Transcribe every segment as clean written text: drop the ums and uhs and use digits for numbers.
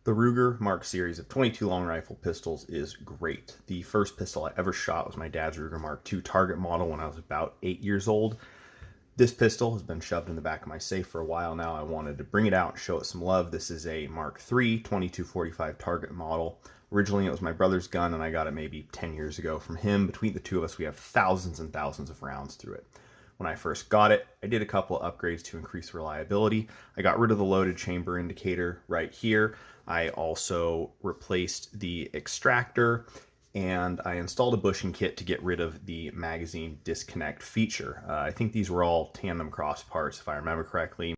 The Ruger Mark series of 22 long rifle pistols is great. The first pistol I ever shot was my dad's Ruger Mark II target model when I was about 8 years old. This pistol has been shoved in the back of my safe for a while now. I wanted to bring it out and show it some love. This is a Mark III 2245 target model. Originally, it was my brother's gun, and I got it maybe 10 years ago from him. Between the two of us, we have thousands and thousands of rounds through it. When I first got it, I did a couple of upgrades to increase reliability. I got rid of the loaded chamber indicator right here. I also replaced the extractor, and I installed a bushing kit to get rid of the magazine disconnect feature. I think these were all tandem cross parts, if I remember correctly.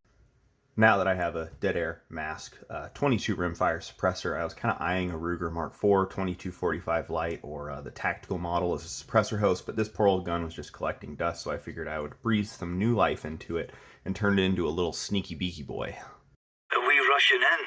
Now that I have a dead air mask 22 rimfire suppressor, I was kind of eyeing a Ruger Mark IV 2245 Light or the tactical model as a suppressor host, but this poor old gun was just collecting dust, so I figured I would breathe some new life into it and turn it into a little sneaky beaky boy. Are we rushing in,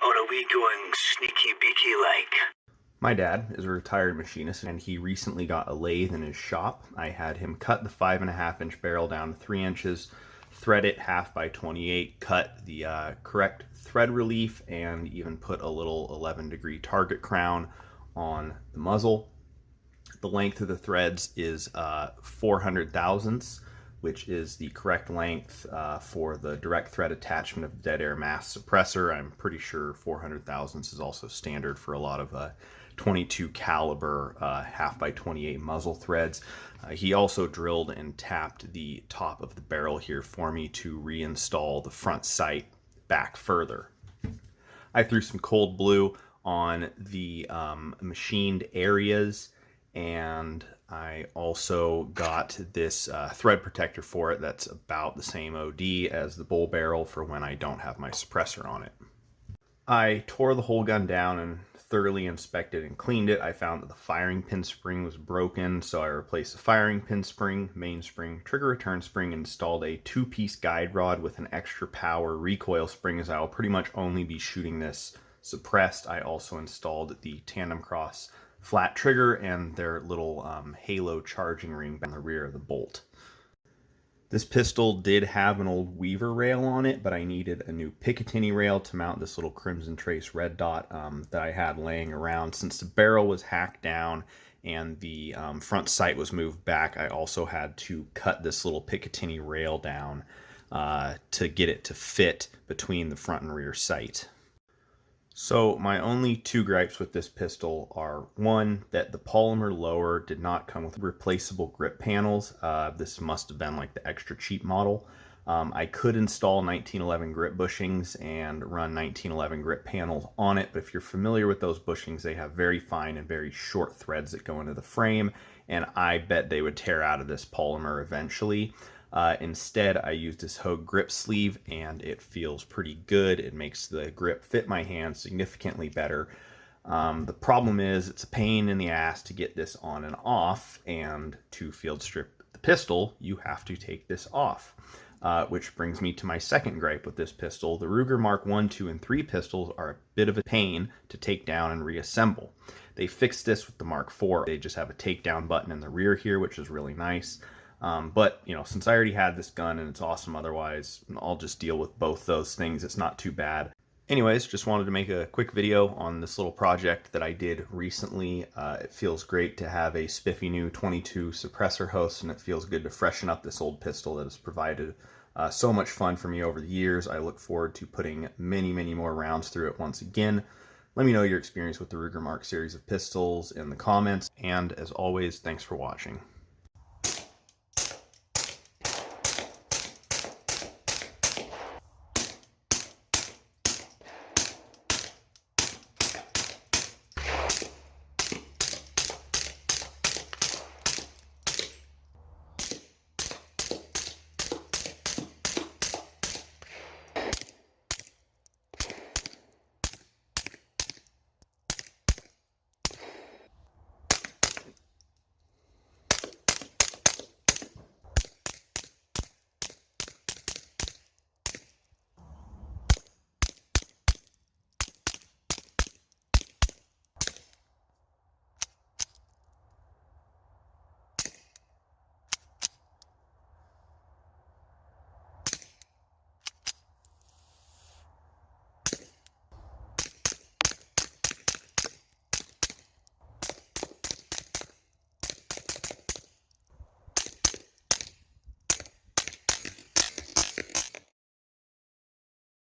or are we going sneaky beaky like? My dad is a retired machinist, and he recently got a lathe in his shop. I had him cut the 5.5-inch barrel down to 3 inches, thread it 1/2 by 28, cut the correct thread relief, and even put a little 11-degree target crown on the muzzle. The length of the threads is 400 thousandths, which is the correct length for the direct thread attachment of the dead air mass suppressor. I'm pretty sure 400 thousandths is also standard for a lot of 22 caliber 1/2 by 28 muzzle threads. He also drilled and tapped the top of the barrel here for me to reinstall the front sight back further. I threw some cold blue on the machined areas, and I also got this thread protector for it that's about the same OD as the bull barrel for when I don't have my suppressor on it. I tore the whole gun down and thoroughly inspected and cleaned it. I found that the firing pin spring was broken, so I replaced the firing pin spring, mainspring, trigger return spring, and installed a 2-piece guide rod with an extra power recoil spring, as I will pretty much only be shooting this suppressed. I also installed the tandem cross flat trigger and their little halo charging ring on the rear of the bolt. This pistol did have an old Weaver rail on it, but I needed a new Picatinny rail to mount this little Crimson Trace red dot that I had laying around. Since the barrel was hacked down and the front sight was moved back, I also had to cut this little Picatinny rail down to get it to fit between the front and rear sight. So my only 2 gripes with this pistol are, one, that the polymer lower did not come with replaceable grip panels. This must have been like the extra cheap model. I could install 1911 grip bushings and run 1911 grip panels on it, but if you're familiar with those bushings, they have very fine and very short threads that go into the frame, and I bet they would tear out of this polymer eventually. Instead, I used this Hogue grip sleeve, and it feels pretty good. It makes the grip fit my hand significantly better. The problem is it's a pain in the ass to get this on and off, and to field strip the pistol, you have to take this off. Which brings me to my second gripe with this pistol. The Ruger Mark I, II, and III pistols are a bit of a pain to take down and reassemble. They fixed this with the Mark IV. They just have a takedown button in the rear here, which is really nice. But, you know, since I already had this gun and it's awesome otherwise, I'll just deal with both those things. It's not too bad. Anyways, just wanted to make a quick video on this little project that I did recently. It feels great to have a spiffy new 22 suppressor host, and it feels good to freshen up this old pistol that has provided so much fun for me over the years. I look forward to putting many, many more rounds through it once again. Let me know your experience with the Ruger Mark series of pistols in the comments, and as always, thanks for watching.